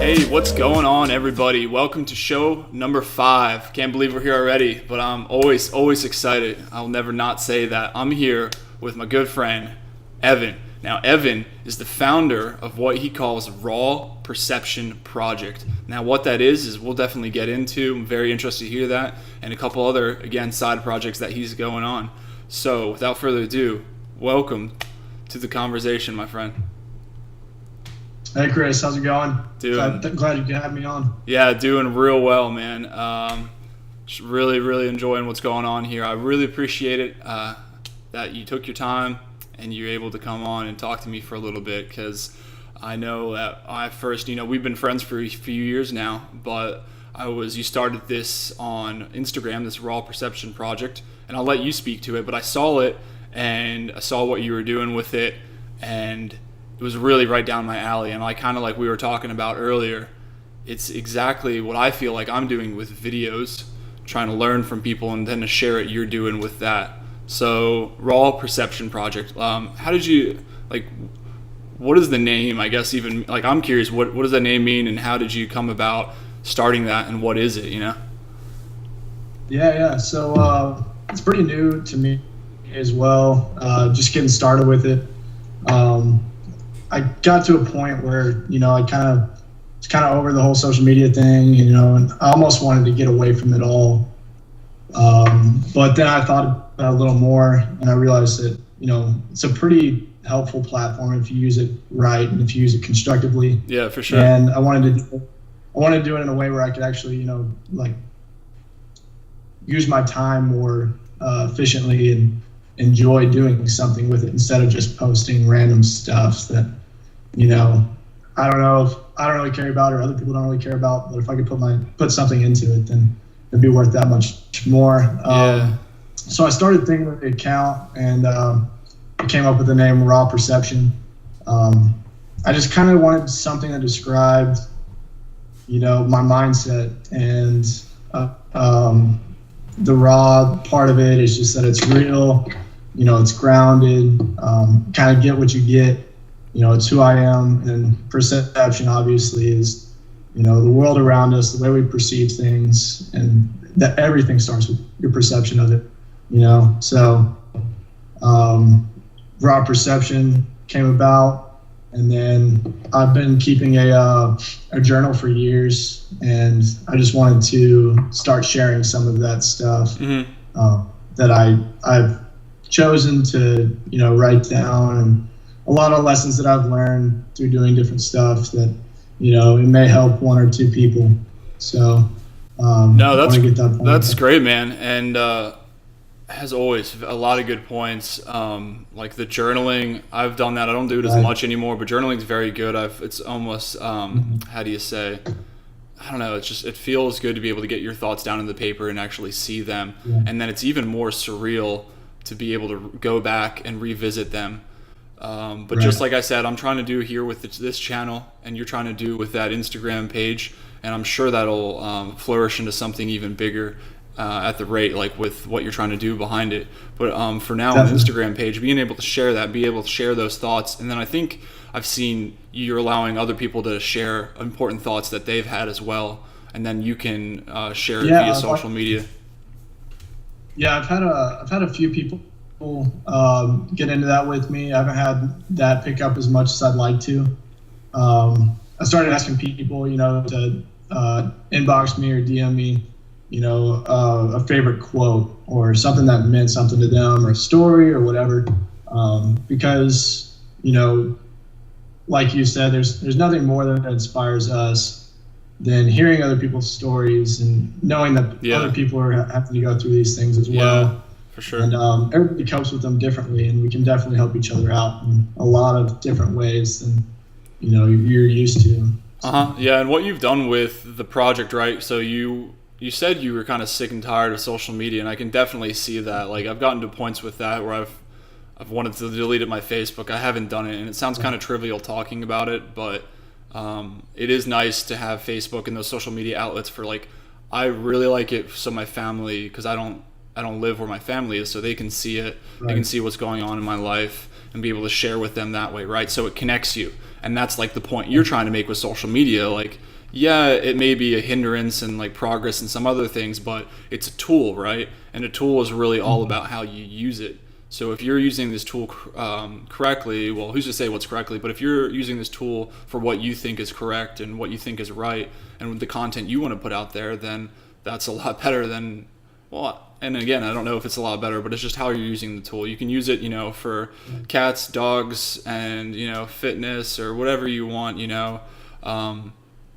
Hey, what's going on, everybody? Welcome to show number 5. Can't believe we're here already, but I'm always excited. I'll never not say that. I'm here with my good friend, Evan. Now, Evan is the founder of what he calls Raw Perception Project. Now, what that is we'll definitely get into. I'm very interested to hear that, and a couple other, again, side projects that he's going on. So, without further ado, welcome to the conversation, my friend. Hey Chris, how's it going? Glad you could have me on. Yeah, doing real well, man. Just really enjoying what's going on here. I really appreciate it that you took your time and you're able to come on and talk to me for a little bit, because I know that we've been friends for a few years now, but you started this on Instagram, this Raw Perception Project, and I'll let you speak to it, but I saw it and I saw what you were doing with it, and it was really right down my alley. And kind of like we were talking about earlier, it's exactly what I feel like I'm doing with videos, trying to learn from people and then to share it you're doing with that. So Raw Perception Project, how did you, what is the name, I guess, even, I'm curious, what does that name mean, and how did you come about starting that, and what is it, you know? Yeah, so it's pretty new to me as well, just getting started with it. I got to a point where, I was kind of over the whole social media thing, and I almost wanted to get away from it all. But then I thought about it a little more, and I realized that, it's a pretty helpful platform if you use it right and if you use it constructively. Yeah, for sure. And I wanted to do it in a way where I could actually, use my time more efficiently and enjoy doing something with it, instead of just posting random stuff that, I don't really care about, or other people don't really care about. But if I could put something into it, then it'd be worth that much more. So I started thinking with the account, and I came up with the name Raw Perception. I just kind of wanted something that described, my mindset, and the raw part of it is just that it's real. It's grounded, kind of get what you get. It's who I am, and perception obviously is, the world around us, the way we perceive things, and that everything starts with your perception of it, So Raw Perception came about, and then I've been keeping a journal for years, and I just wanted to start sharing some of that stuff that I've chosen to, write down, and a lot of lessons that I've learned through doing different stuff that, it may help one or two people. So, no, that's great, man. And, as always, a lot of good points. Like the journaling, I've done that. I don't do it as much anymore, but journaling is very good. It's almost, how do you say? I don't know. It feels good to be able to get your thoughts down in the paper and actually see them. Yeah. And then it's even more surreal to be able to go back and revisit them. But just like I said, I'm trying to do here with this channel, and you're trying to do with that Instagram page, and I'm sure that'll flourish into something even bigger at the rate, like with what you're trying to do behind it. But for now, on the Instagram page, being able to share that, be able to share those thoughts, and then I think I've seen you're allowing other people to share important thoughts that they've had as well, and then you can share it via social media. Yeah, I've had a few people get into that with me. I haven't had that pick up as much as I'd like to. I started asking people, to inbox me or DM me, a favorite quote or something that meant something to them, or a story or whatever. Because, like you said, there's nothing more that inspires us than hearing other people's stories and knowing that other people are having to go through these things as well. Yeah, for sure. And everybody copes with them differently, and we can definitely help each other out in a lot of different ways than, you're used to. So. Yeah, and what you've done with the project, right? So you said you were kind of sick and tired of social media, and I can definitely see that. I've gotten to points with that where I've wanted to delete my Facebook. I haven't done it, and it sounds kind of trivial talking about it, but it is nice to have Facebook and those social media outlets for I really like it so my family, because I don't live where my family is, so they can see it. Right. They can see what's going on in my life and be able to share with them that way, right? So it connects you, and that's the point you're trying to make with social media. yeah, it may be a hindrance and like progress and some other things, but it's a tool, right? And a tool is really all about how you use it. So if you're using this tool correctly, well, who's to say what's correctly? But if you're using this tool for what you think is correct and what you think is right, and with the content you want to put out there, then that's a lot better than, well, and again, I don't know if it's a lot better, but it's just how you're using the tool. You can use it, for cats, dogs, and, fitness or whatever you want,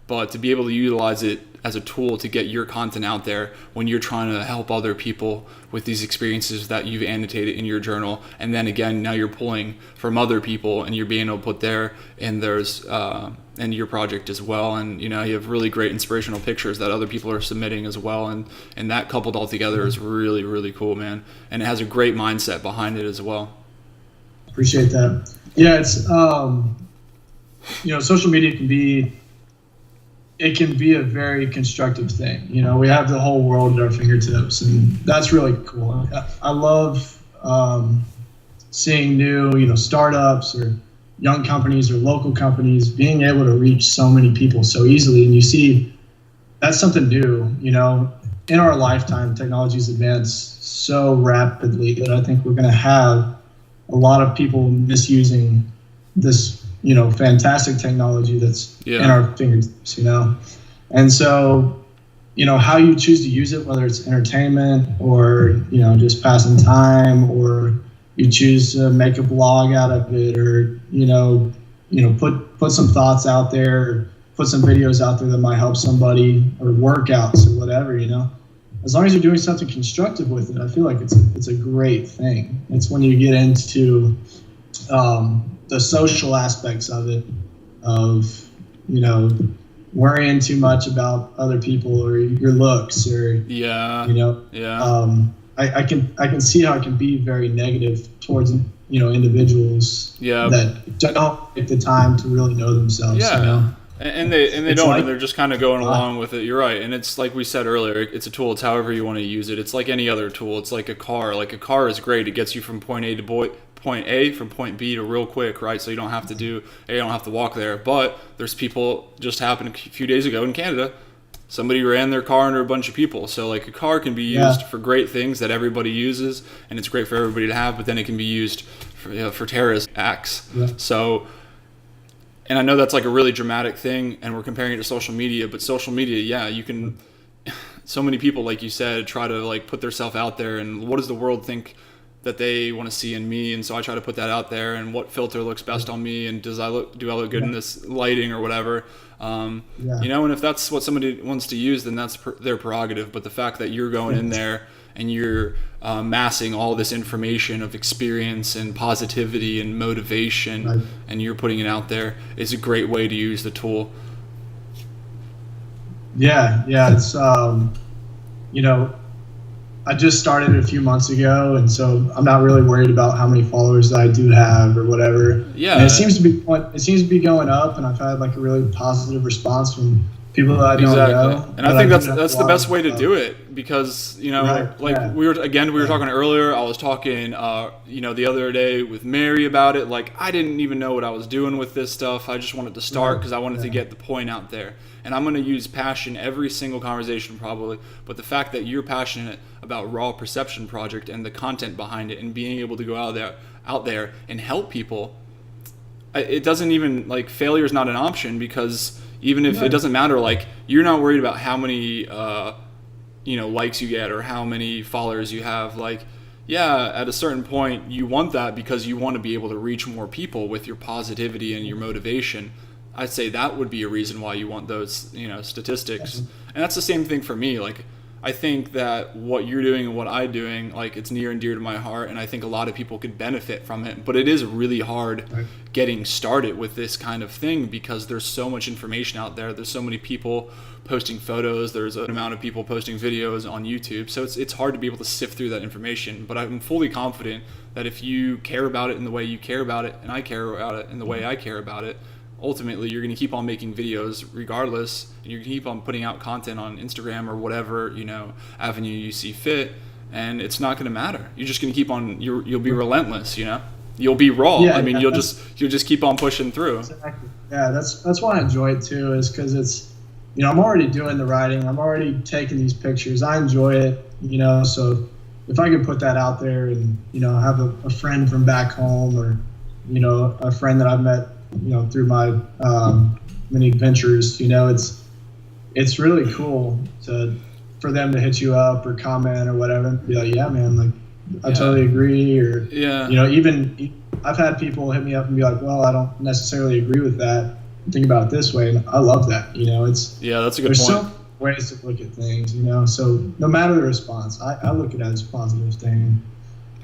but to be able to utilize it as a tool to get your content out there when you're trying to help other people with these experiences that you've annotated in your journal, and then again, now you're pulling from other people and you're being able to put there in theirs and your project as well, and you have really great inspirational pictures that other people are submitting as well, and that coupled all together is really, really cool, man, and it has a great mindset behind it as well. Appreciate that. Yeah, it's social media can be a very constructive thing. We have the whole world at our fingertips, and that's really cool. I love seeing new, startups or young companies or local companies being able to reach so many people so easily. And you see, that's something new. In our lifetime, technology's advanced so rapidly that I think we're going to have a lot of people misusing this fantastic technology that's in our fingertips, And so, how you choose to use it, whether it's entertainment or, just passing time, or you choose to make a blog out of it, or, put some thoughts out there, or put some videos out there that might help somebody, or workouts or whatever, as long as you're doing something constructive with it, I feel like it's a great thing. It's when you get into, the social aspects of it, of worrying too much about other people or your looks, or I can see how it can be very negative towards individuals that don't take the time to really know themselves. And they don't, and they're just kind of going along with it. You're right, and it's like we said earlier, it's a tool. It's however you want to use it. It's like any other tool. It's like a car. Like a car is great. It gets you from point A from point B to real quick, right? So you don't have to walk there. But there's people, just happened a few days ago in Canada, somebody ran their car under a bunch of people. So like a car can be used for great things that everybody uses, and it's great for everybody to have, but then it can be used for terrorist acts. So, and I know that's like a really dramatic thing, and we're comparing it to social media, but social media, you can, so many people, like you said, try to like put themselves out there, and what does the world think that they want to see in me? And so I try to put that out there, and what filter looks best on me, and do I look good in this lighting or whatever, and if that's what somebody wants to use, then that's their prerogative. But the fact that you're going in there and you're massing all this information of experience and positivity and motivation, and you're putting it out there, is a great way to use the tool. It's I just started a few months ago, and so I'm not really worried about how many followers that I do have or whatever. And it seems to be going up, and I've had like a really positive response from people that I don't know. And I think that's the best way to do it, because we were talking earlier. I was talking the other day with Mary about it. Like, I didn't even know what I was doing with this stuff. I just wanted to start because I wanted to get the point out there. And I'm going to use passion every single conversation probably, but the fact that you're passionate about Raw Perception Project and the content behind it and being able to go out there and help people, it doesn't even, like, failure is not an option, because even if it doesn't matter, like, you're not worried about how many likes you get or how many followers you have. Like, at a certain point you want that because you want to be able to reach more people with your positivity and your motivation. I'd say that would be a reason why you want those, statistics. And that's the same thing for me. Like, I think that what you're doing and what I'm doing, like, it's near and dear to my heart, and I think a lot of people could benefit from it. But it is really hard getting started with this kind of thing, because there's so much information out there. There's so many people posting photos. There's an amount of people posting videos on YouTube. So it's hard to be able to sift through that information. But I'm fully confident that if you care about it in the way you care about it, and I care about it in the way I care about it, ultimately you're going to keep on making videos regardless, and you're going to keep on putting out content on Instagram or whatever avenue you see fit, and it's not going to matter. You're just going to keep on, you'll be relentless, you'll be raw. You'll just keep on pushing through. Exactly. That's why I enjoy it too, is because it's I'm already doing the writing. I'm already taking these pictures. I enjoy it, so if I could put that out there and, have a friend from back home or, a friend that I've met, through my many adventures, it's really cool for them to hit you up or comment or whatever and be like, yeah, man, like I totally agree. Or, even I've had people hit me up and be like, well, I don't necessarily agree with that. Think about it this way. And I love that, that's a good point. There's so many ways to look at things, so no matter the response, I look at it as a positive thing.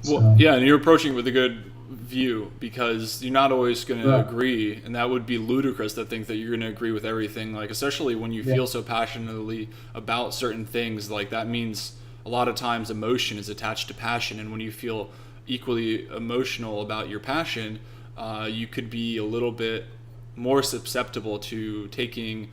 Well, yeah, and you're approaching it with a good view because you're not always going to agree, and that would be ludicrous to think that you're going to agree with everything, like especially when you feel so passionately about certain things. Like that means a lot of times emotion is attached to passion, and when you feel equally emotional about your passion, you could be a little bit more susceptible to taking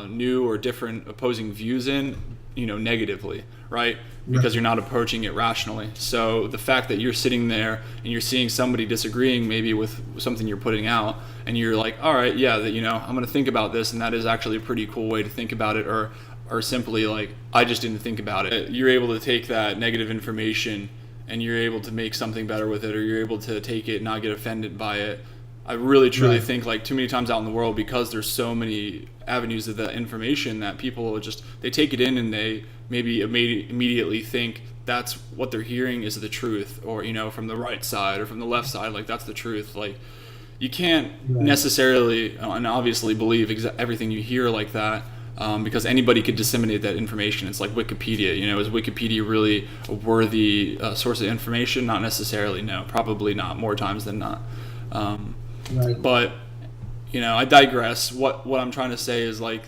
new or different opposing views in, negatively, right? Because you're not approaching it rationally. So the fact that you're sitting there and you're seeing somebody disagreeing maybe with something you're putting out, and you're like, all right, yeah, that I'm going to think about this, and that is actually a pretty cool way to think about it, or simply like, I just didn't think about it. You're able to take that negative information and you're able to make something better with it, or you're able to take it and not get offended by it. I really truly think, like, too many times out in the world, because there's so many avenues of the information, that people they take it in and they maybe immediately think that's what they're hearing is the truth, or from the right side or from the left side, like that's the truth. Like, you can't necessarily and obviously believe everything you hear like that, because anybody could disseminate that information. It's like Wikipedia. Is Wikipedia really a worthy source of information? Not necessarily. No, probably not, more times than not. But I digress. What I'm trying to say is, like,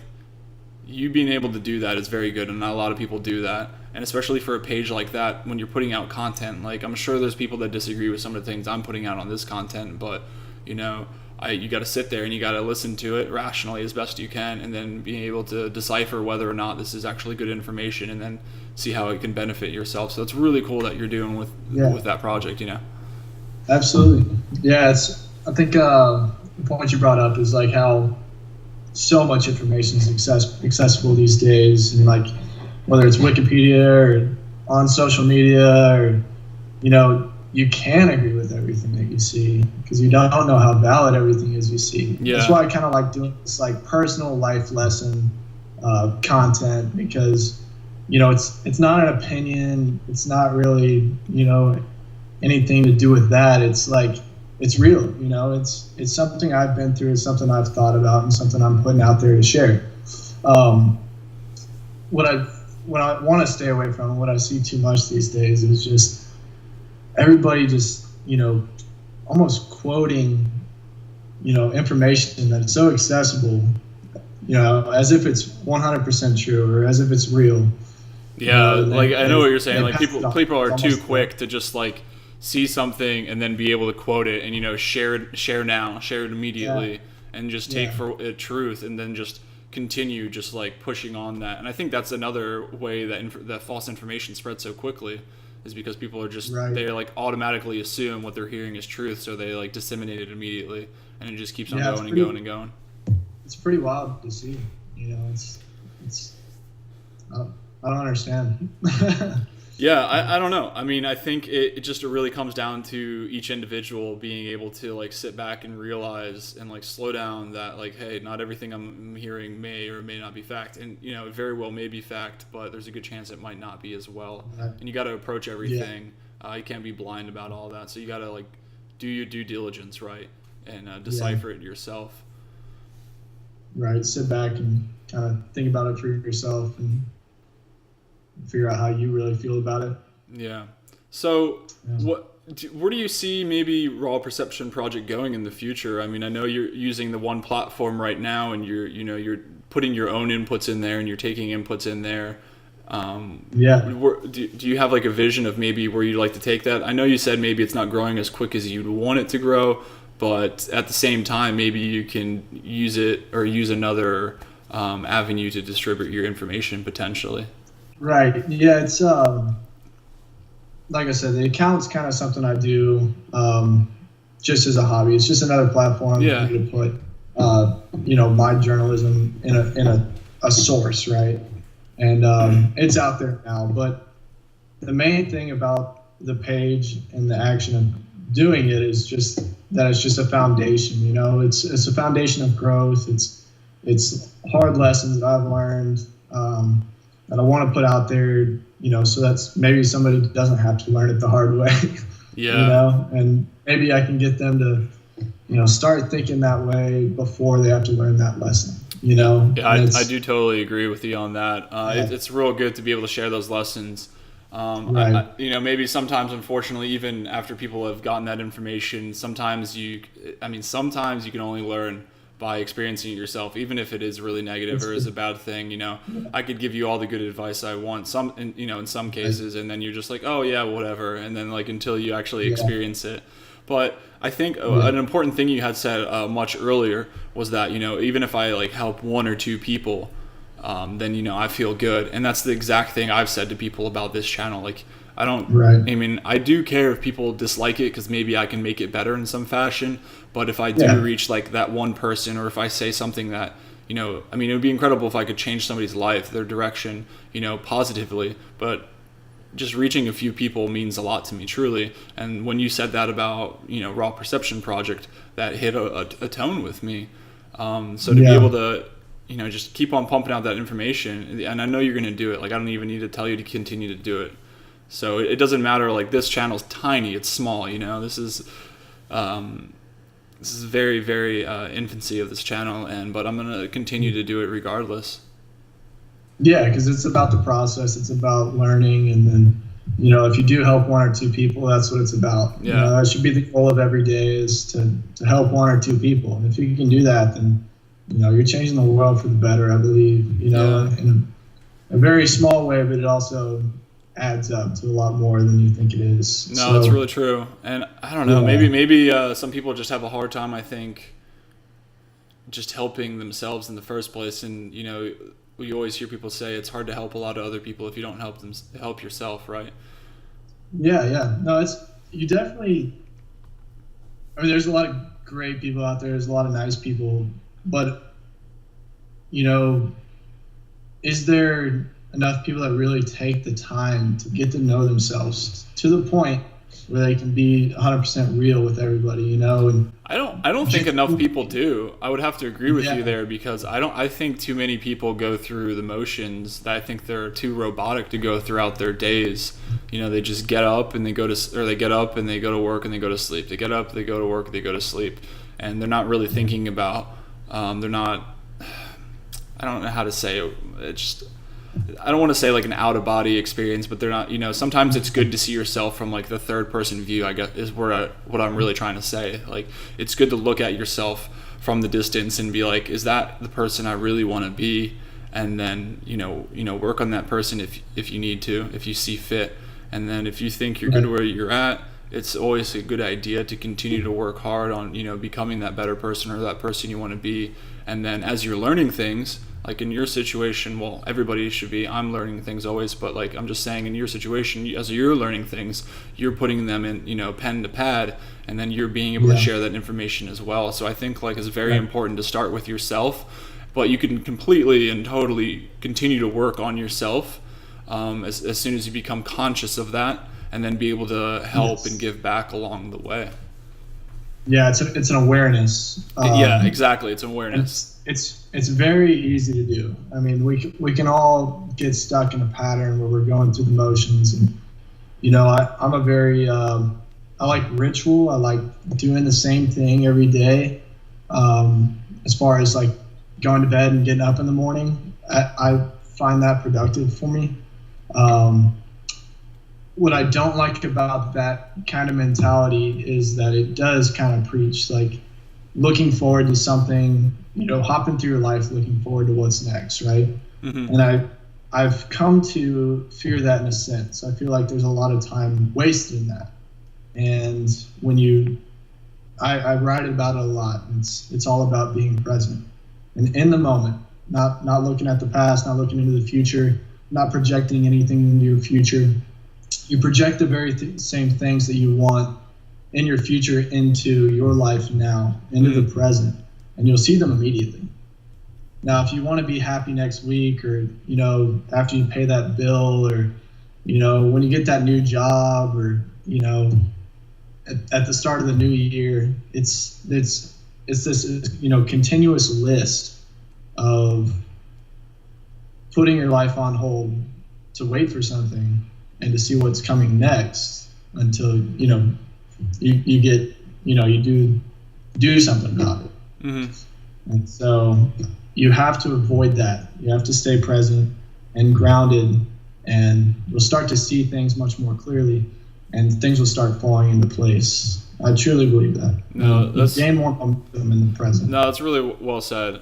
you being able to do that is very good, and not a lot of people do that. And especially for a page like that, when you're putting out content, like, I'm sure there's people that disagree with some of the things I'm putting out on this content, but you got to sit there and you got to listen to it rationally as best you can, and then being able to decipher whether or not this is actually good information, and then see how it can benefit yourself. So it's really cool that you're doing with that project. Absolutely. Yeah, I think the point you brought up is like how so much information is accessible these days, and like whether it's Wikipedia or on social media, or you can agree with everything that you see because you don't know how valid everything is you see. That's why I kind of like doing this like personal life lesson content, because it's not an opinion, it's not really anything to do with that. It's like, it's real, it's something I've been through, it's something I've thought about, and something I'm putting out there to share. What I want to stay away from, what I see too much these days, is just everybody just, almost quoting, information that's so accessible, as if it's 100% true, or as if it's real. Yeah, like, I know what you're saying. Like, people are too quick to just like see something and then be able to quote it and share it immediately, and just take for it truth, and then just continue just like pushing on that. And I think that's another way that false information spreads so quickly, is because people are just they like automatically assume what they're hearing is truth, so they like disseminate it immediately, and it just keeps on going and going and going. It's pretty wild to see. It's I don't understand. Yeah, I don't know. I mean, I think it just really comes down to each individual being able to like sit back and realize and like slow down that, like, hey, not everything I'm hearing may or may not be fact. And, it very well may be fact, but there's a good chance it might not be as well. And you got to approach everything. You can't be blind about all that. So you got to like do your due diligence, right? And decipher it yourself. Right. Sit back and kind of think about it for yourself and figure out how you really feel about it. Yeah. So where do you see maybe Raw Perception Project going in the future? I mean, I know you're using the one platform right now, and you're putting your own inputs in there, and you're taking inputs in there. Do you have like a vision of maybe where you'd like to take that? I know you said maybe it's not growing as quick as you'd want it to grow, but at the same time, maybe you can use it or use another avenue to distribute your information potentially. Right. Yeah, it's like I said, the account's kind of something I do just as a hobby. It's just another platform for me to put my journalism in a a source, right? And it's out there now. But the main thing about the page and the action of doing it is just that it's just a foundation. You know, it's a foundation of growth. It's hard lessons that I've learned that I want to put out there. You know, so that's maybe somebody doesn't have to learn it the hard way. Yeah. You know, and maybe I can get them to, you know, start thinking that way before they have to learn that lesson. You know. Yeah, I do totally agree with you on that. It's real good to be able to share those lessons. Right. You know, maybe sometimes, unfortunately, even after people have gotten that information, sometimes you can only learn by experiencing it yourself, even if it is really negative or is a bad thing. You know, I could give you all the good advice I want, in some cases, and then you're just like, oh yeah, whatever, and then like until you actually experience it. But I think an important thing you had said much earlier was that, you know, even if I like help one or two people, then, you know, I feel good. And that's the exact thing I've said to people about this channel. Like, I mean, I do care if people dislike it because maybe I can make it better in some fashion. But if I do reach like that one person, or if I say something that, you know, I mean, it would be incredible if I could change somebody's life, their direction, you know, positively. But just reaching a few people means a lot to me, truly. And when you said that about, you know, Raw Perception Project, that hit a tone with me. So to be able to, you know, just keep on pumping out that information, and I know you're going to do it. Like, I don't even need to tell you to continue to do it. So it doesn't matter. Like, this channel's tiny, it's small. You know, this is very, very infancy of this channel, but I'm going to continue to do it regardless. Yeah, because it's about the process. It's about learning, and then, you know, if you do help one or two people, that's what it's about. Yeah, you know, that should be the goal of every day, is to help one or two people. And if you can do that, then, you know, you're changing the world for the better, I believe, you know, in a very small way, but it also adds up to a lot more than you think it is. No, that's really true. And I don't know, maybe some people just have a hard time, I think, just helping themselves in the first place. And, you know, you always hear people say it's hard to help a lot of other people if you don't help yourself, right? Yeah. No, you definitely, I mean, there's a lot of great people out there. There's a lot of nice people, but, you know, is there enough people that really take the time to get to know themselves to the point where they can be 100% real with everybody, you know? And I don't think enough people do. I would have to agree with you there, because I think too many people go through the motions that I think they're too robotic to go throughout their days. You know, they just get up and they go to work and they go to sleep. They get up, they go to work, they go to sleep. And they're not really thinking about, I don't know how to say it. It's just, I don't want to say like an out of body experience, but they're not, you know, sometimes it's good to see yourself from like the third person view, I guess, is what I'm really trying to say. Like, it's good to look at yourself from the distance and be like, is that the person I really want to be? And then, you know, work on that person if you need to, if you see fit. And then if you think you're good where you're at, it's always a good idea to continue to work hard on, you know, becoming that better person or that person you want to be. And then as you're learning things, like in your situation, well, everybody should be, I'm learning things always, but like, I'm just saying in your situation, as you're learning things, you're putting them in, you know, pen to pad, and then you're being able to share that information as well. So I think like it's very important to start with yourself, but you can completely and totally continue to work on yourself as soon as you become conscious of that, and then be able to help and give back along the way. Yeah, it's an awareness. Yeah, exactly. It's awareness. It's very easy to do. I mean, we can all get stuck in a pattern where we're going through the motions, and, you know, I'm a very I like ritual. I like doing the same thing every day. As far as like going to bed and getting up in the morning, I find that productive for me. What I don't like about that kind of mentality is that it does kind of preach like looking forward to something, you know, hopping through your life looking forward to what's next, right? Mm-hmm. And I've come to fear that in a sense. I feel like there's a lot of time wasted in that. And when I write about it a lot. It's all about being present and in the moment, not looking at the past, not looking into the future, not projecting anything into your future. You project the very same things that you want in your future into your life now, into the present, and you'll see them immediately. Now, if you want to be happy next week, or after you pay that bill, or when you get that new job, or at the start of the new year, it's this continuous list of putting your life on hold to wait for something and to see what's coming next until you get you do something about it. Mm-hmm. And so you have to avoid that. You have to stay present and grounded, and you'll start to see things much more clearly, and things will start falling into place. I truly believe that. No, that's gain more momentum in the present. No, that's really well said.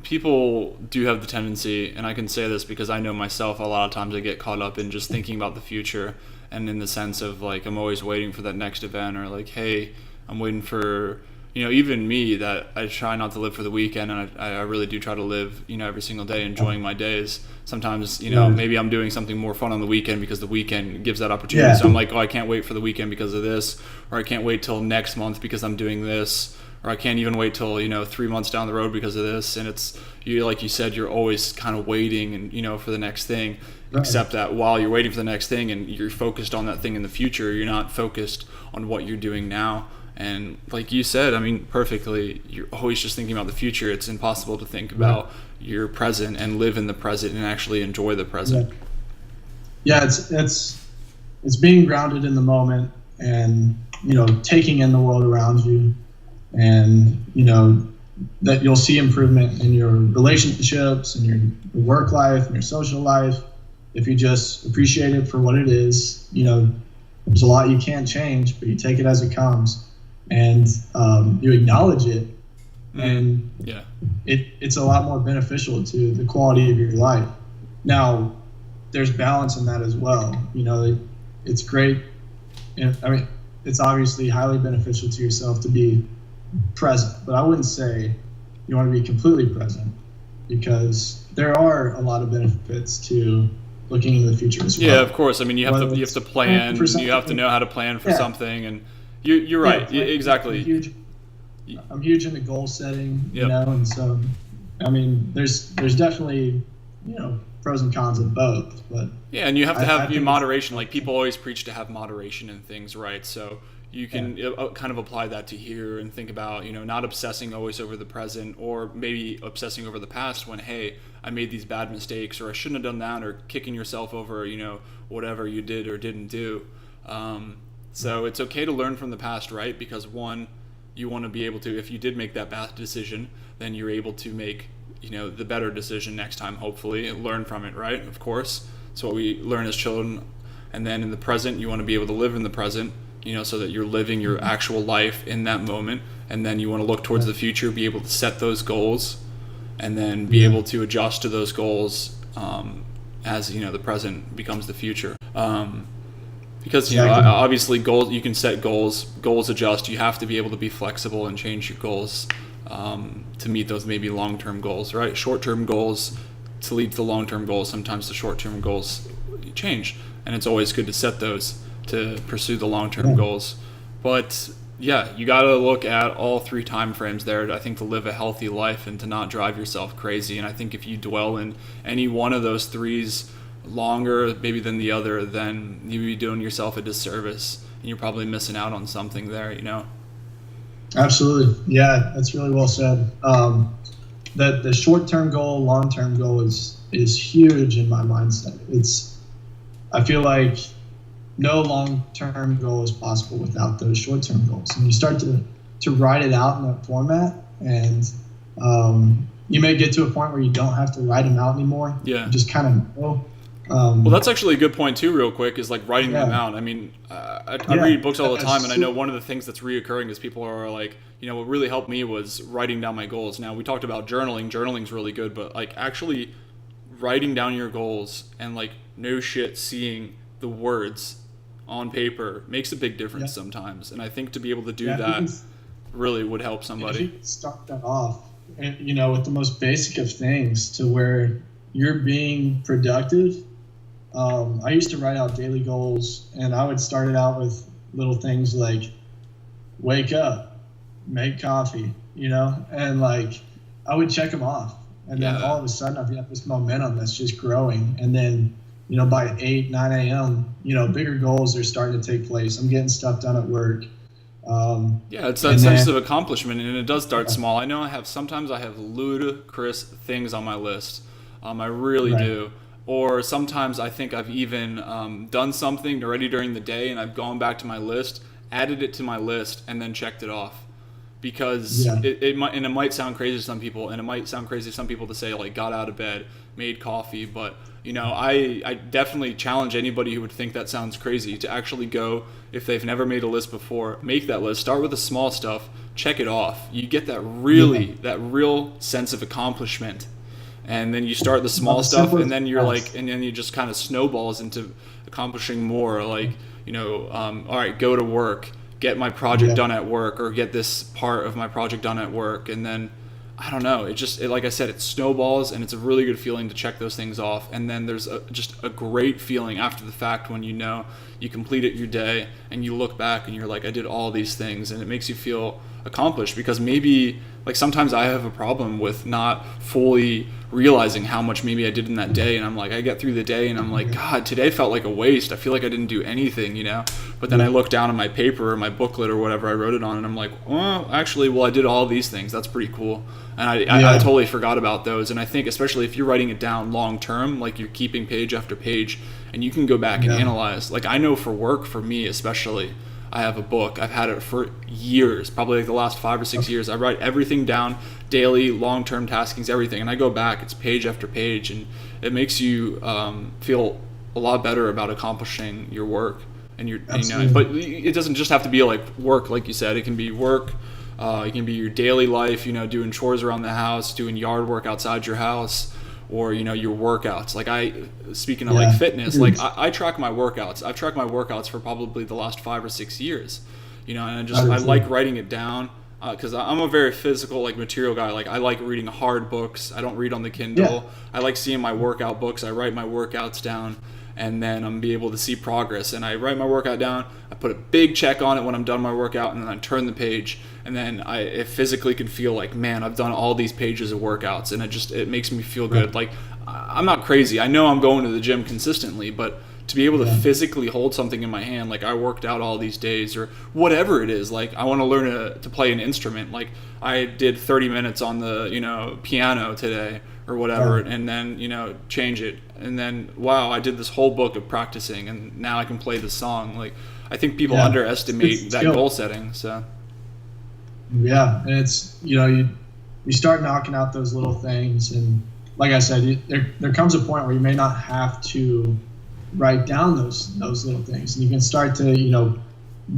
People do have the tendency, and I can say this because I know myself, a lot of times I get caught up in just thinking about the future, and in the sense of like I'm always waiting for that next event, or like, hey, I'm waiting for, even me, that I try not to live for the weekend, and I really do try to live, every single day, enjoying my days. Sometimes, maybe I'm doing something more fun on the weekend because the weekend gives that opportunity. Yeah. So I'm like, oh, I can't wait for the weekend because of this, or I can't wait till next month because I'm doing this, or I can't even wait till 3 months down the road because of this. And it's like you said, you're always kind of waiting and for the next thing. Right. Except that while you're waiting for the next thing and you're focused on that thing in the future, you're not focused on what you're doing now. And like you said, I mean, perfectly, you're always just thinking about the future. It's impossible to think about your present and live in the present and actually enjoy the present. Yeah, it's being grounded in the moment, and taking in the world around you, and that you'll see improvement in your relationships and your work life and your social life if you just appreciate it for what it is. There's a lot you can't change, but you take it as it comes, and you acknowledge it, and it's a lot more beneficial to the quality of your life. Now, there's balance in that as well. It's great. I mean, it's obviously highly beneficial to yourself to be present, but I wouldn't say you want to be completely present, because there are a lot of benefits to looking into the future as well. Yeah, of course. I mean, you have to plan. You have to know how to plan for something, and you're right. Yeah, exactly. I'm huge into goal setting, and so I mean, there's definitely pros and cons of both, but yeah, and you have to have moderation. Like, people always preach to have moderation in things, right? So you can kind of apply that to here and think about, not obsessing always over the present, or maybe obsessing over the past when, hey, I made these bad mistakes, or I shouldn't have done that, or kicking yourself over, whatever you did or didn't do. So it's okay to learn from the past, right? Because one, you want to be able to, if you did make that bad decision, then you're able to make, the better decision next time, hopefully, and learn from it, right? Of course. It's what we learn as children. And then in the present, you want to be able to live in the present, so that you're living your actual life in that moment. And then you want to look towards the future, be able to set those goals, and then be able to adjust to those goals as, the present becomes the future. Because, obviously goals, you can set goals adjust. You have to be able to be flexible and change your goals to meet those maybe long-term goals, right? Short-term goals to lead to the long-term goals. Sometimes the short-term goals change, and it's always good to set those to pursue the long-term goals. But yeah, you got to look at all three time frames there, I think, to live a healthy life and to not drive yourself crazy. And I think if you dwell in any one of those threes longer maybe than the other, then you'd be doing yourself a disservice, and you're probably missing out on something there, Absolutely. Yeah, that's really well said. That the short-term goal, long-term goal is huge in my mindset. I feel like no long-term goal is possible without those short-term goals. And you start to write it out in that format, and you may get to a point where you don't have to write them out anymore. Yeah. You just kind of know. Well, that's actually a good point too, real quick, is like writing them out. I mean, I read books all the time, and I know one of the things that's reoccurring is people are like, what really helped me was writing down my goals. Now, we talked about journaling. Journaling's really good, but like actually writing down your goals and like no shit seeing the words on paper makes a big difference sometimes. And I think to be able to do that really would help somebody. If you start that off, and, with the most basic of things to where you're being productive. I used to write out daily goals, and I would start it out with little things like wake up, make coffee, and like I would check them off. And then all of a sudden I've got this momentum that's just growing. And then, by 8, 9 a.m., bigger goals are starting to take place. I'm getting stuff done at work. It's that sense of accomplishment, and it does start small. I know sometimes I have ludicrous things on my list. I really do. Or sometimes I think I've even done something already during the day, and I've gone back to my list, added it to my list, and then checked it off. Because it might sound crazy to some people, and it might sound crazy to some people to say, like, got out of bed, made coffee, but I definitely challenge anybody who would think that sounds crazy to actually go, if they've never made a list before, make that list. Start with the small stuff, check it off. You get that real sense of accomplishment, and then you start the small stuff, and then you're like, and then you just kind of snowballs into accomplishing more. Like, all right, go to work, get my project done at work, or get this part of my project done at work, and then I don't know. Like I said, it snowballs, and it's a really good feeling to check those things off. And then there's just a great feeling after the fact when you completed your day and you look back and you're like, I did all these things, and it makes you feel accomplished. Because maybe, like, sometimes I have a problem with not fully realizing how much maybe I did in that day, and I'm like, I get through the day and I'm like, God, today felt like a waste. I feel like I didn't do anything, But then I look down at my paper or my booklet or whatever I wrote it on, and I'm like, I did all these things. That's pretty cool. And I totally forgot about those. And I think especially if you're writing it down long term, like you're keeping page after page, and you can go back and analyze. Like, I know for work, for me especially, I have a book. I've had it for years, probably like the last 5 or 6 years. I write everything down, daily, long-term taskings, everything. And I go back, it's page after page, and it makes you feel a lot better about accomplishing your work. And but it doesn't just have to be like work, like you said. It can be work. It can be your daily life, doing chores around the house, doing yard work outside your house, or, your workouts. Like speaking of like fitness, like I track my workouts. I've tracked my workouts for probably the last 5 or 6 years, and I like writing it down. Because I'm a very physical, like, material guy. Like, I like reading hard books. I don't read on the Kindle. I like seeing my workout books. I write my workouts down, and then I'm be able to see progress. And I write my workout down. I put a big check on it when I'm done my workout, and then I turn the page, and then it physically can feel like, man, I've done all these pages of workouts, and it makes me feel good. Like, I'm not crazy. I know I'm going to the gym consistently, but to be able to physically hold something in my hand, like I worked out all these days, or whatever it is, like I want to learn to play an instrument. Like I did 30 minutes on the, piano today or whatever, and then, change it. And then, wow, I did this whole book of practicing, and now I can play the song. Like, I think people underestimate that goal setting. So. Yeah. And it's, you start knocking out those little things. And like I said, there comes a point where you may not have to write down those little things, and you can start to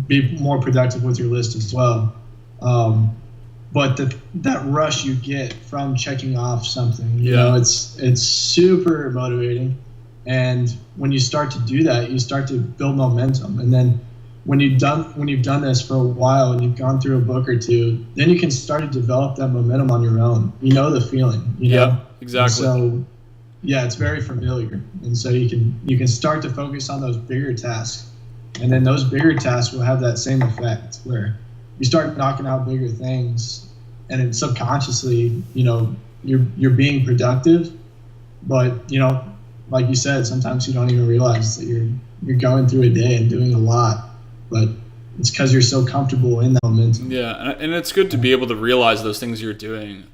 be more productive with your list as well. But that rush you get from checking off something, it's super motivating. And when you start to do that, you start to build momentum. And then when you've done this for a while and you've gone through a book or two, then you can start to develop that momentum on your own. The feeling. Yeah, exactly. And so it's very familiar, and so you can start to focus on those bigger tasks, and then those bigger tasks will have that same effect where you start knocking out bigger things, and then subconsciously, you're being productive, but like you said, sometimes you don't even realize that you're going through a day and doing a lot, but it's because you're so comfortable in that momentum. Yeah, and it's good to be able to realize those things you're doing.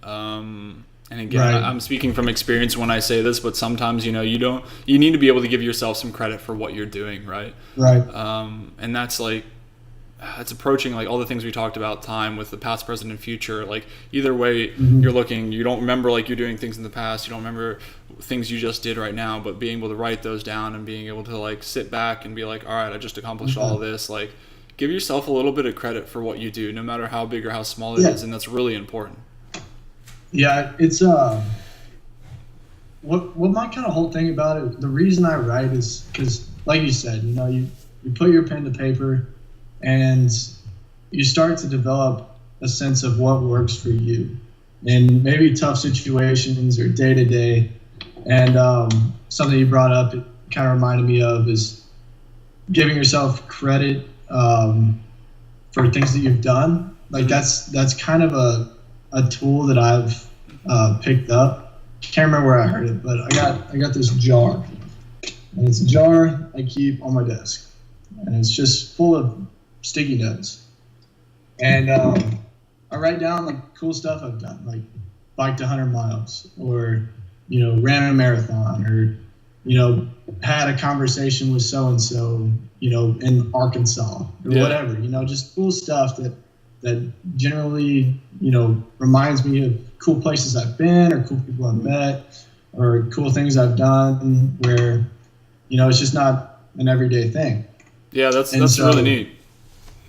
And again, I'm speaking from experience when I say this, but sometimes, you need to be able to give yourself some credit for what you're doing, right? Right. And that's like, it's approaching like all the things we talked about, time with the past, present, and future. Like either way you don't remember like you're doing things in the past, you don't remember things you just did right now, but being able to write those down and being able to like sit back and be like, all right, I just accomplished all of this. Like give yourself a little bit of credit for what you do, no matter how big or how small it is. And that's really important. Yeah, it's what my kind of whole thing about it, the reason I write is because, like you said, you put your pen to paper and you start to develop a sense of what works for you in maybe tough situations or day to day. And something you brought up, it kind of reminded me of, is giving yourself credit for things that you've done. Like that's kind of a tool that I've picked up. Can't remember where I heard it, but I got this jar, and it's a jar I keep on my desk, and it's just full of sticky notes. And I write down like cool stuff I've done, like biked 100 miles, or ran a marathon, or had a conversation with so and so, in Arkansas, or whatever. Just cool stuff that generally reminds me of cool places I've been, or cool people I've met, or cool things I've done where it's just not an everyday thing. Yeah, that's really neat.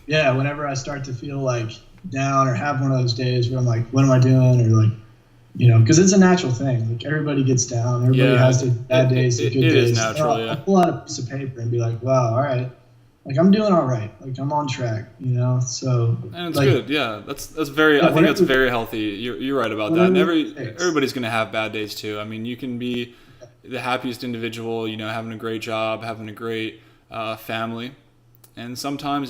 Yeah, whenever I start to feel like down or have one of those days where I'm like, what am I doing? Or like, because it's a natural thing. Like everybody gets down. Everybody has their bad days and good days. It is natural, I'll pull out a piece of paper and be like, wow, all right. Like I'm doing all right. Like I'm on track, So. And it's good. Yeah, that's very. I think that's very healthy. You're right about that. And everybody's gonna have bad days too. I mean, you can be the happiest individual, having a great job, having a great family, and sometimes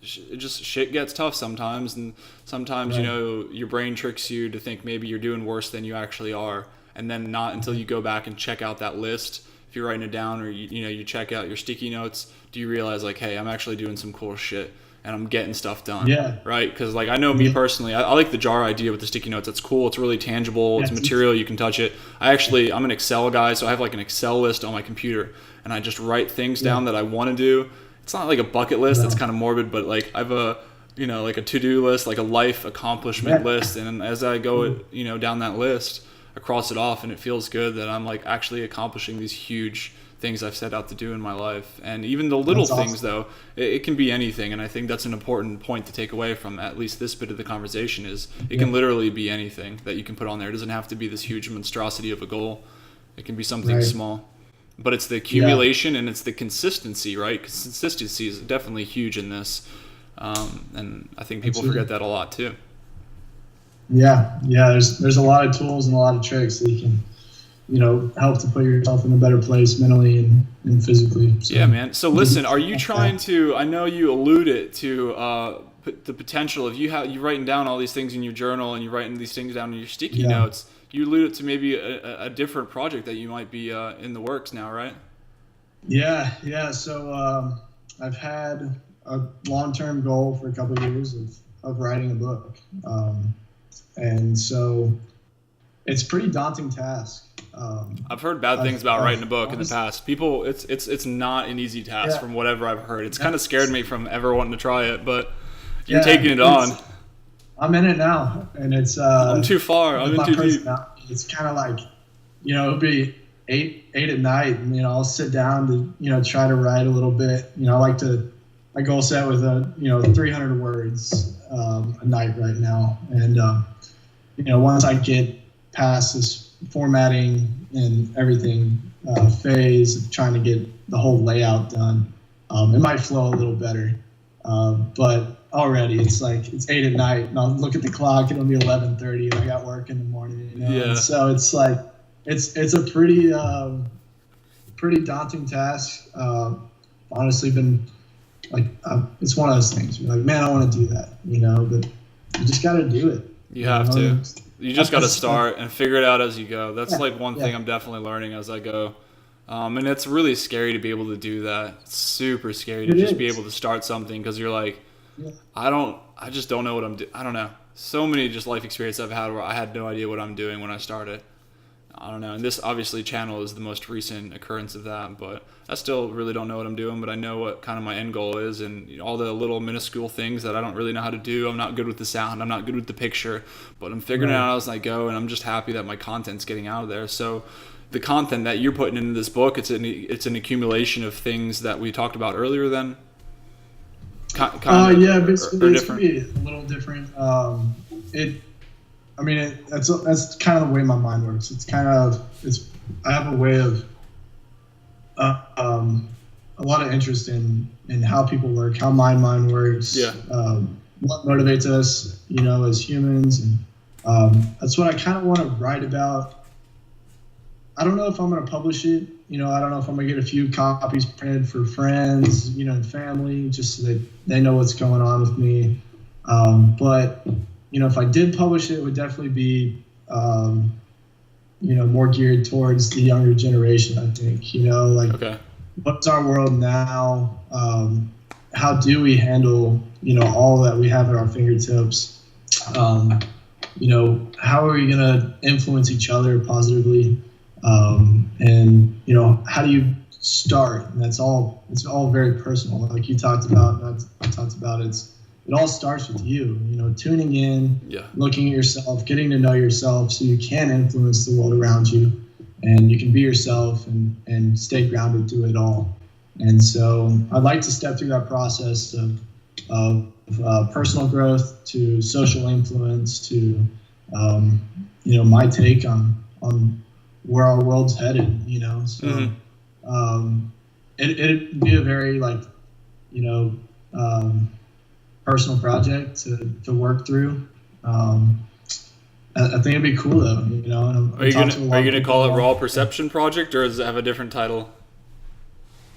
just shit gets tough sometimes, and sometimes your brain tricks you to think maybe you're doing worse than you actually are, and then not until you go back and check out that list, if you're writing it down, or you check out your sticky notes, do you realize like, hey, I'm actually doing some cool shit and I'm getting stuff done. Right? Because like I know me personally, I like the jar idea with the sticky notes. It's cool. It's really tangible. It's material. You can touch it. I'm an Excel guy, so I have like an Excel list on my computer, and I just write things down that I want to do. It's not like a bucket list. That's kind of morbid, but like I have a like a to-do list, like a life accomplishment list, and as I go down that list, I cross it off, and it feels good that I'm like actually accomplishing these huge things I've set out to do in my life. And even the little things, though, it can be anything, and I think that's an important point to take away from at least this bit of the conversation is it can literally be anything that you can put on there. It doesn't have to be this huge monstrosity of a goal. It can be something small. But it's the accumulation and it's the consistency, right? Consistency is definitely huge in this. And I think people forget that a lot too. Yeah. There's a lot of tools and a lot of tricks that you can, help to put yourself in a better place mentally and physically. So, yeah, man. So listen, are you trying to? I know you alluded to the potential of you writing down all these things in your journal and you're writing these things down in your sticky notes. You alluded to maybe a different project that you might be in the works now, right? Yeah. So I've had a long-term goal for a couple of years of writing a book, and so it's a pretty daunting task. I've heard bad things about writing a book in the past. People, it's not an easy task from whatever I've heard. It's kind of scared me from ever wanting to try it, but you're taking it on. I'm in it now, and it's. I'm too far. I'm in too deep. It's kind of like, it'll be 8 at night, and I'll sit down to try to write a little bit. I goal set with 300 words a night right now, and once I get past this formatting and everything phase of trying to get the whole layout done, it might flow a little better, but. Already, it's 8 at night, and I'll look at the clock. It'll be 11:30, and I got work in the morning. And so it's like it's a pretty daunting task. Honestly, been like it's one of those things. You're like, man, I want to do that, but you just got to do it. You have to. You just got to start and figure it out as you go. That's one thing I'm definitely learning as I go. And it's really scary to be able to do that. It's super scary to just be able to start something because you're like. I just don't know what I'm doing. I don't know. So many just life experiences I've had where I had no idea what I'm doing when I started. I don't know. And this obviously channel is the most recent occurrence of that, but I still really don't know what I'm doing, but I know what kind of my end goal is and all the little minuscule things that I don't really know how to do. I'm not good with the sound. I'm not good with the picture, but I'm figuring it out as I go, and I'm just happy that my content's getting out of there. So the content that you're putting into this book, it's an accumulation of things that we talked about earlier then. It's gonna be a little different. That's kind of the way my mind works. I have a way of a lot of interest in how people work, how my mind works. What motivates us, as humans, and that's what I kind of want to write about. I don't know if I'm going to publish it. I don't know if I'm going to get a few copies printed for friends, and family, just so that they know what's going on with me. But if I did publish it, it would definitely be more geared towards the younger generation, I think. Okay. What's our world now? How do we handle, all that we have at our fingertips? How are we going to influence each other positively? And how do you start? And it's all very personal. Like you talked about, I talked about, it all starts with you, tuning in, looking at yourself, getting to know yourself so you can influence the world around you, and you can be yourself and stay grounded through it all. And so I'd like to step through that process of personal growth to social influence to, my take on where our world's headed, So it'd be a very personal project to work through. I think it'd be cool though, And are you gonna call it Raw Perception Project, or does it have a different title?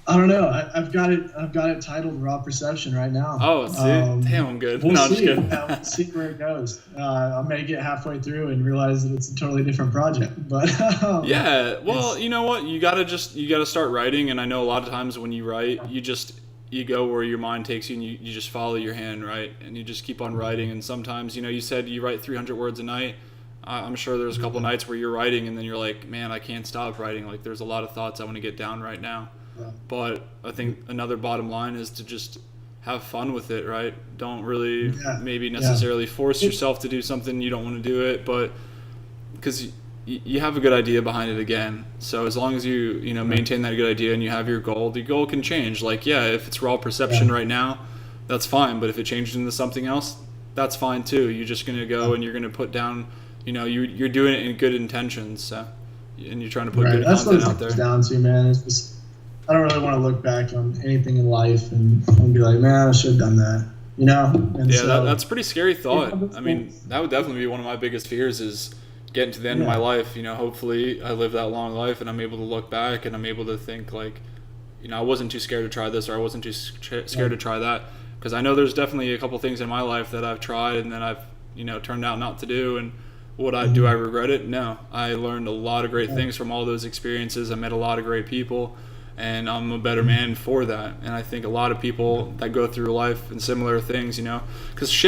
I don't know. I've got it titled Raw Perception right now. Oh, see, damn, I'm good. We'll see. We'll see where it goes. I may get halfway through and realize that it's a totally different project. But yeah, well, you know what? You gotta start writing, and I know a lot of times when you write, you go where your mind takes you, and you just follow your hand, right? And you just keep on writing. And sometimes, you said you write 300 words a night. I'm sure there's a couple nights where you're writing, and then you're like, man, I can't stop writing. Like, there's a lot of thoughts I want to get down right now. But I think another bottom line is to just have fun with it, right? Don't really maybe necessarily force yourself to do something you don't want to do it, but because you have a good idea behind it again. So as long as you maintain that good idea and you have your goal, the goal can change. Like, if it's Raw Perception right now, that's fine. But if it changes into something else, that's fine too. You're just going to go and you're going to put down, you're doing it in good intentions. So, and you're trying to put good content out there. That's what it comes down to, man. It's just, I don't really want to look back on anything in life and be like, man, I should have done that, And that's a pretty scary thought. I mean, that would definitely be one of my biggest fears is getting to the end of my life. Hopefully I live that long life and I'm able to look back and I'm able to think like, I wasn't too scared to try this or I wasn't too scared to try that. Because I know there's definitely a couple things in my life that I've tried and then I've, turned out not to do. And do I regret it? No. I learned a lot of great things from all those experiences. I met a lot of great people. And I'm a better man for that. And I think a lot of people that go through life and similar things, because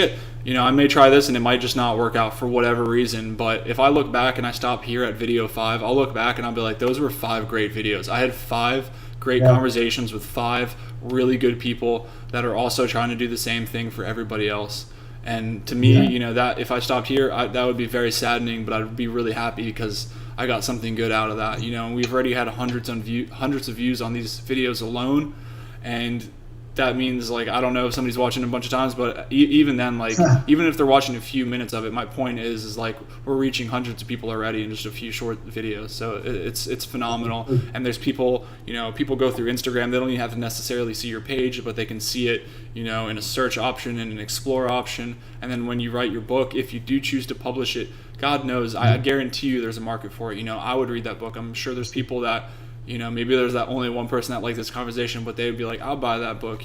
I may try this and it might just not work out for whatever reason. But if I look back and I stop here at video 5, I'll look back and I'll be like, those were 5 great videos. I had 5 great conversations with 5 really good people that are also trying to do the same thing for everybody else. And to me, that if I stopped here, that would be very saddening, but I'd be really happy because I got something good out of that, and we've already had hundreds of views on these videos alone, and that means like I don't know if somebody's watching a bunch of times, but even then, like even if they're watching a few minutes of it, my point is like we're reaching hundreds of people already in just a few short videos, so it's phenomenal. And there's people, people go through Instagram, they don't even have to necessarily see your page, but they can see it, in a search option and an explore option, and then when you write your book, if you do choose to publish it, God knows, I guarantee you there's a market for it. I would read that book. I'm sure there's people that, maybe there's that only one person that likes this conversation, but they would be like, I'll buy that book,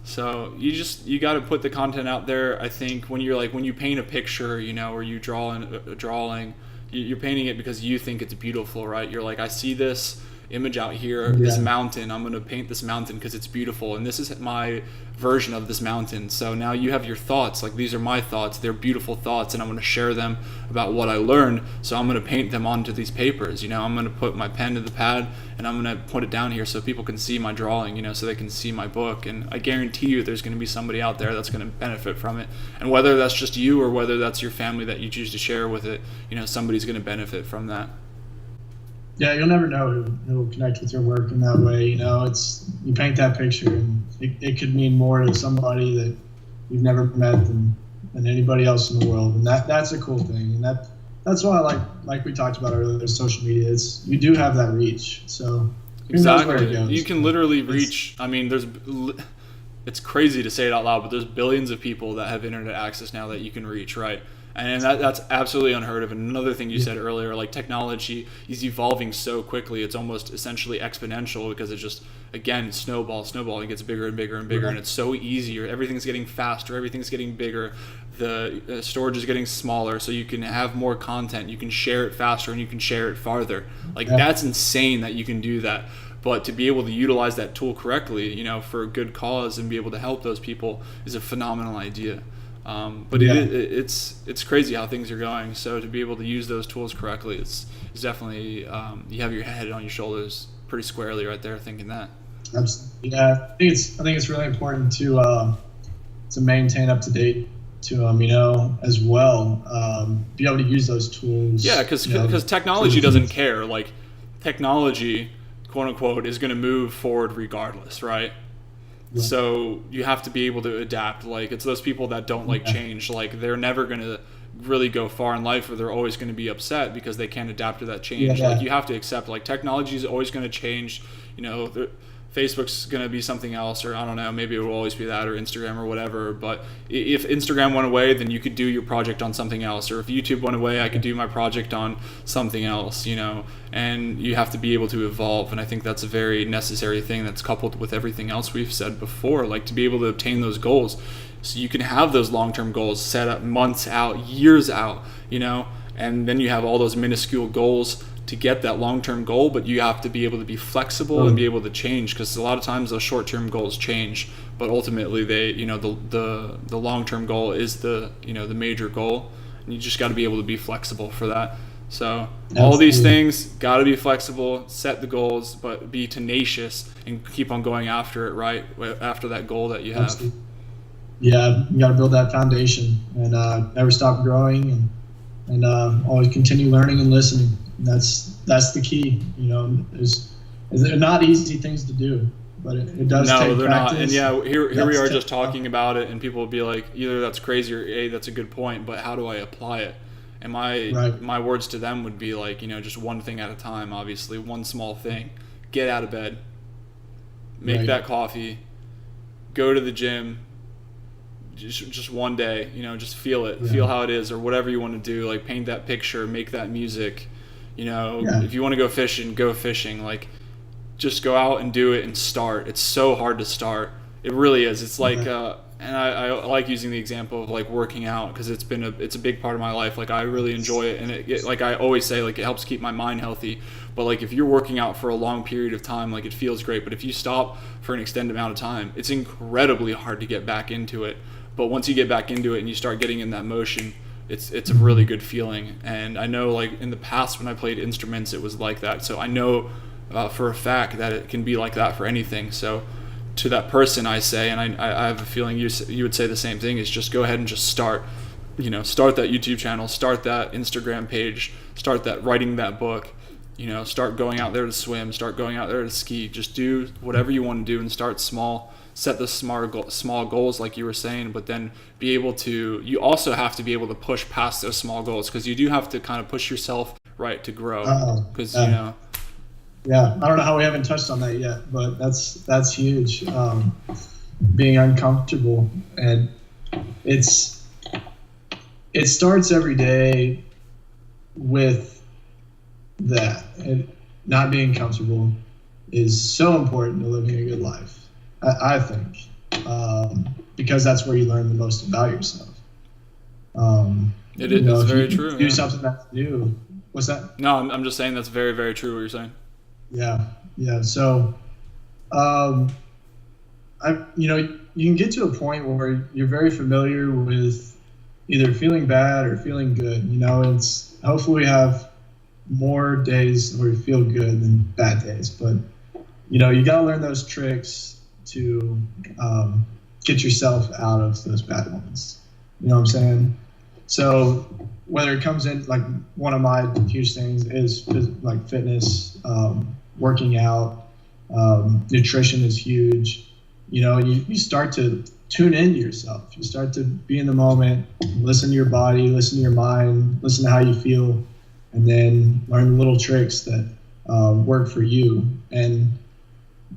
So you got to put the content out there. I think when you paint a picture, or you draw a drawing, you're painting it because you think it's beautiful, right? You're like, I see this image out here, this mountain, I'm going to paint this mountain because it's beautiful, and this is my version of this mountain. So now you have your thoughts, like these are my thoughts, they're beautiful thoughts, and I'm going to share them about what I learned, so I'm going to paint them onto these papers. I'm going to put my pen to the pad and I'm going to put it down here so people can see my drawing, so they can see my book, and I guarantee you there's going to be somebody out there that's going to benefit from it, and whether that's just you or whether that's your family that you choose to share with it, somebody's going to benefit from that. Yeah, you'll never know who will connect with your work in that way. It's you paint that picture, and it could mean more to somebody that you've never met than anybody else in the world, and that's a cool thing. And that's why I like we talked about earlier, social media. You do have that reach, so exactly you can literally reach. I mean, it's crazy to say it out loud, but there's billions of people that have internet access now that you can reach, right? And that's absolutely unheard of. And another thing you said earlier, like technology is evolving so quickly, it's almost essentially exponential because it's just, again, snowball, it gets bigger and bigger and bigger, and it's so easier. Everything's getting faster, everything's getting bigger. The storage is getting smaller, so you can have more content, you can share it faster, and you can share it farther. Like that's insane that you can do that. But to be able to utilize that tool correctly, you know, for a good cause and be able to help those people is a phenomenal idea. But it's crazy how things are going. So to be able to use those tools correctly, it's definitely you have your head on your shoulders pretty squarely right there, thinking that. Absolutely. Yeah, I think it's really important to maintain up to date to you know, as well, be able to use those tools. Yeah, because technology doesn't care. Like technology, quote unquote, is going to move forward regardless, right? Yeah. So you have to be able to adapt. Like it's those people that don't like change. Like they're never going to really go far in life, or they're always going to be upset because they can't adapt to that change. Like you have to accept, like technology is always going to change. You know, Facebook's going to be something else, or I don't know, maybe it will always be that, or Instagram or whatever. But if Instagram went away, then you could do your project on something else. Or if YouTube went away, I could do my project on something else, you know. And you have to be able to evolve. And I think that's a very necessary thing that's coupled with everything else we've said before, like to be able to obtain those goals. So you can have those long-term goals set up months out, years out, you know, and then you have all those minuscule goals to get that long-term goal, but you have to be able to be flexible and be able to change, because a lot of times those short-term goals change, but ultimately they, you know, the long-term goal is the, you know, the major goal, and you just got to be able to be flexible for that. So all these things got to be flexible, set the goals, but be tenacious and keep on going after it, right? After that goal that you have. Absolutely. Yeah, you got to build that foundation and never stop growing and always continue learning and listening. That's the key. You know, they're not easy things to do, but it does take practice. No, they're not. And yeah, here we are just talking about it, and people will be like, either that's crazy or A, that's a good point, but how do I apply it? And my words to them would be like, you know, just one thing at a time. Obviously, one small thing. Get out of bed, make that coffee, go to the gym. Just one day, you know, just feel it, feel how it is, or whatever you want to do. Like paint that picture, make that music. You know, if you want to go fishing, go fishing. Like, just go out and do it and start. It's so hard to start. It really is. It's like, and I like using the example of like working out, because it's a big part of my life. Like I really enjoy it, and it like I always say, like it helps keep my mind healthy. But like if you're working out for a long period of time, like it feels great. But if you stop for an extended amount of time, it's incredibly hard to get back into it. But once you get back into it and you start getting in that motion, it's a really good feeling. And I know, like in the past when I played instruments, it was like that. So I know for a fact that it can be like that for anything. So to that person, I say, and I have a feeling you would say the same thing, is just go ahead and just start. You know, start that YouTube channel, start that Instagram page, start that writing that book. You know, start going out there to swim, start going out there to ski. Just do whatever you want to do and start small. Set the small goals like you were saying, but then be able to, you also have to be able to push past those small goals, because you do have to kind of push yourself, right, to grow. Because, you know. Yeah, I don't know how we haven't touched on that yet, but that's huge. Being uncomfortable, and it starts every day with that. And not being comfortable is so important to living a good life. I think, because that's where you learn the most about yourself. It is, you know, very true. Do something that's new. What's that? No, I'm just saying that's very, very true what you're saying. Yeah. So, you know, you can get to a point where you're very familiar with either feeling bad or feeling good. You know, it's hopefully we have more days where we feel good than bad days, but you know, you got to learn those tricks to get yourself out of those bad ones. You know what I'm saying? So whether it comes in, like one of my huge things is like fitness, working out, nutrition is huge. You know, you start to tune into yourself. You start to be in the moment, listen to your body, listen to your mind, listen to how you feel, and then learn the little tricks that work for you. And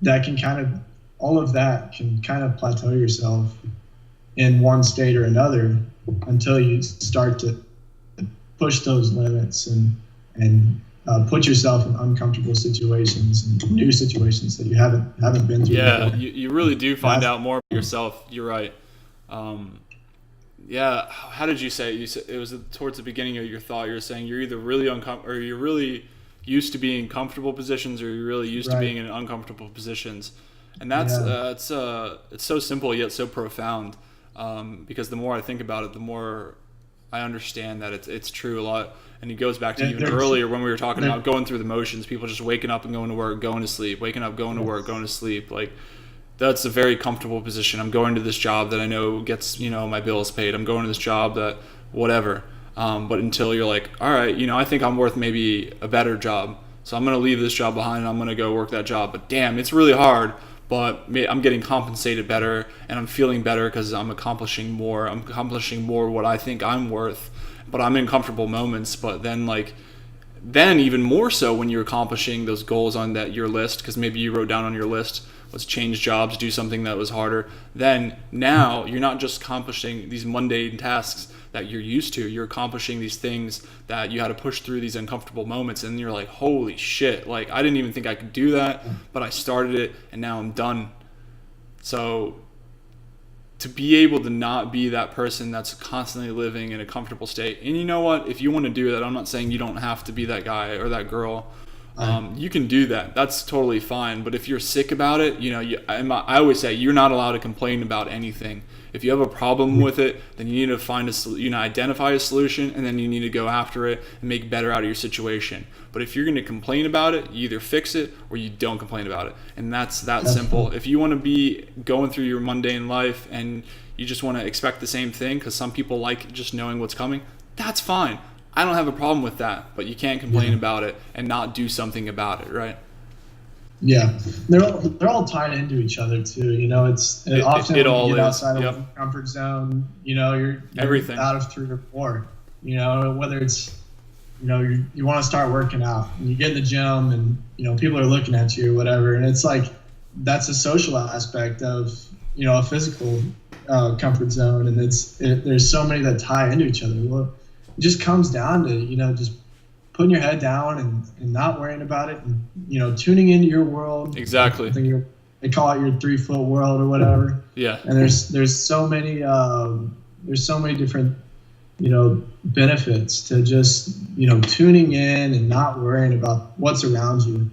that can all of that can kind of plateau yourself in one state or another until you start to push those limits and put yourself in uncomfortable situations and new situations that you haven't been through before. You really do find out more about yourself. You're right. How did you say it? You said it was towards the beginning of your thought. You were saying you're either really uncomfortable, or you're really used to being in comfortable positions, or you're really used to being in uncomfortable positions. And that's it's so simple yet so profound. Because the more I think about it, the more I understand that it's true a lot. And it goes back to even earlier when we were talking about going through the motions, people just waking up and going to work, going to sleep, waking up, going to work, going to sleep. Like, that's a very comfortable position. I'm going to this job that I know gets, my bills paid. I'm going to this job that whatever. But until you're like, all right, I think I'm worth maybe a better job. So I'm going to leave this job behind and I'm going to go work that job. But damn, it's really hard. But I'm getting compensated better and I'm feeling better because I'm accomplishing more. I'm accomplishing more what I think I'm worth. But I'm in comfortable moments. But then even more so when you're accomplishing those goals on your list, because maybe you wrote down on your list, let's change jobs, do something that was harder. Then now you're not just accomplishing these mundane tasks that you're used to. You're accomplishing these things that you had to push through these uncomfortable moments. And you're like, holy shit, I didn't even think I could do that, but I started it and now I'm done. So to be able to not be that person that's constantly living in a comfortable state. And you know what? If you want to do that, I'm not saying you don't have to be that guy or that girl. You can do that. That's totally fine. But if you're sick about it, I always say you're not allowed to complain about anything. If you have a problem with it, then you need to find identify a solution, and then you need to go after it and make better out of your situation. But if you're going to complain about it, you either fix it or you don't complain about it. And that's simple. If you want to be going through your mundane life and you just want to expect the same thing, because some people like just knowing what's coming, that's fine. I don't have a problem with that, but you can't complain about it and not do something about it, right? Yeah, they're all tied into each other too. Often when you get outside of the comfort zone, you're everything out of 3 or 4. Whether it's you want to start working out and you get in the gym and people are looking at you or whatever, and it's like that's a social aspect of a physical comfort zone, and there's so many that tie into each other. Well, it just comes down to just putting your head down and not worrying about it, and tuning into your world. Exactly. I think they call it your 3-foot world or whatever. Yeah. And there's so many different benefits to just tuning in and not worrying about what's around you.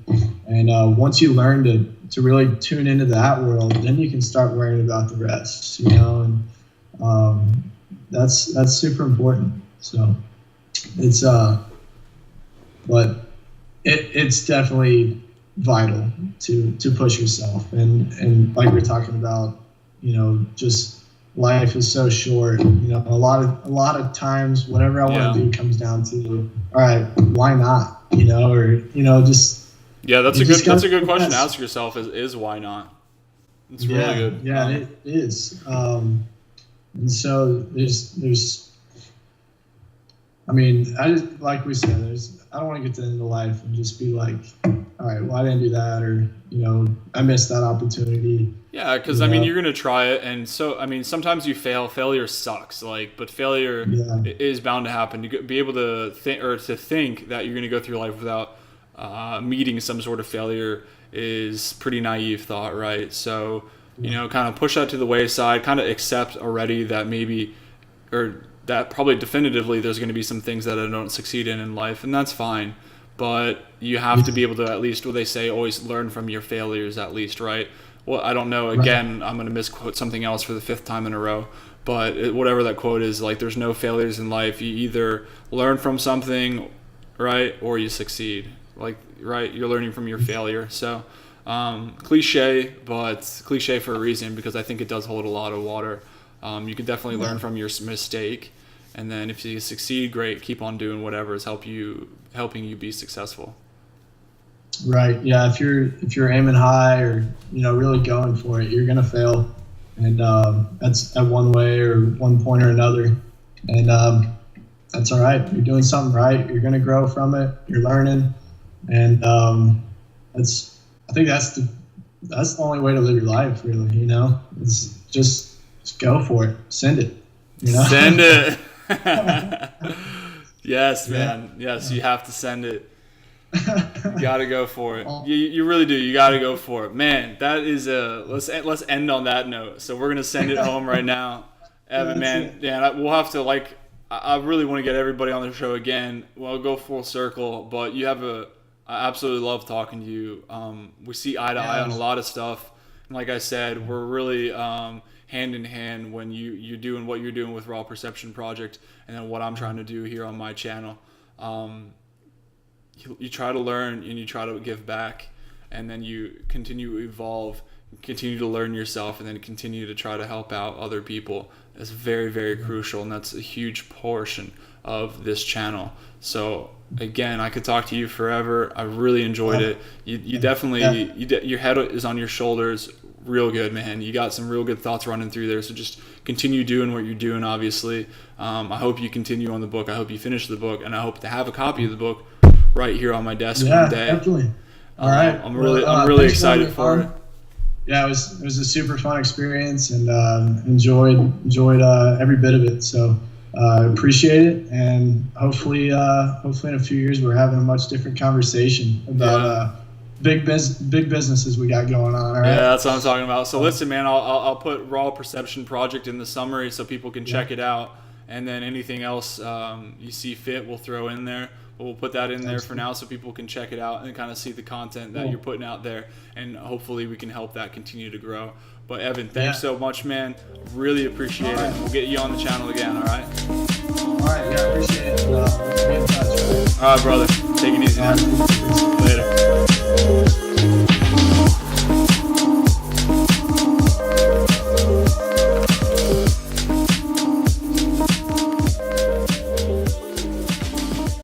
And once you learn to really tune into that world, then you can start worrying about the rest. And that's super important. So it's but it's definitely vital to push yourself, and like we're talking about, just life is so short. A lot of times whatever I want to do comes down to, all right, why not? Just that's a good question to ask yourself is why not? It's really good. Yeah, it is. And so there's like we said, I don't want to get to the end of life and just be like, all right, well, I didn't do that, or, I missed that opportunity. Yeah, because, you're going to try it. And so, sometimes you fail. Failure sucks. But failure is bound to happen. To be able to think that you're going to go through life without meeting some sort of failure is pretty naive thought, right? So, kind of push that to the wayside, kind of accept already that maybe, or that probably definitively there's going to be some things that I don't succeed in life, and that's fine. But you have to be able to, at least what they say, always learn from your failures at least, right? Well, I don't know. Again, I'm going to misquote something else for the 5th time in a row. But whatever that quote is, there's no failures in life. You either learn from something, right, or you succeed. Right, you're learning from your failure. So cliche, but cliche for a reason, because I think it does hold a lot of water. You can definitely learn from your mistake, and then if you succeed, great. Keep on doing whatever is helping you be successful. Right. Yeah. If you're aiming high or really going for it, you're gonna fail, and that's at one way or one point or another, and that's all right. You're doing something right. You're gonna grow from it. You're learning, and I think that's the only way to live your life, really. It's just go for it. Send it. Send it. Yes, man. Yes, you have to send it. You gotta go for it. You really do. You gotta go for it, man. That is let's end on that note. So we're gonna send it home right now, Evan. Man, we'll have to I really want to get everybody on the show again. We'll go full circle, but I absolutely love talking to you. We see eye to eye on a lot of stuff, and like I said, we're really hand in hand when you're doing what you're doing with Raw Perception Project, and then what I'm trying to do here on my channel. You try to learn and you try to give back, and then you continue to evolve, continue to learn yourself, and then continue to try to help out other people. That's very, very crucial, and that's a huge portion of this channel. So again, I could talk to you forever. I really enjoyed it. You definitely your head is on your shoulders real good, man. You got some real good thoughts running through there, so just continue doing what you're doing, obviously. I hope you continue on the book. I hope you finish the book, and I hope to have a copy of the book right here on my desk one day. Definitely. All right. I'm really excited for it. Yeah, it was a super fun experience, and enjoyed every bit of it. So appreciate it, and hopefully in a few years we're having a much different conversation about big businesses we got going on. All right? Yeah, that's what I'm talking about. So listen, man, I'll put Raw Perception Project in the summary so people can check it out, and then anything else you see fit, we'll throw in there. But we'll put that in there for now so people can check it out and kind of see the content that you're putting out there, and hopefully we can help that continue to grow. But Evan, thanks so much, man. Really appreciate it. We'll get you on the channel again, all right? All right, yeah, I appreciate it. We'll be in touch, right? All right, brother. Take it easy, man.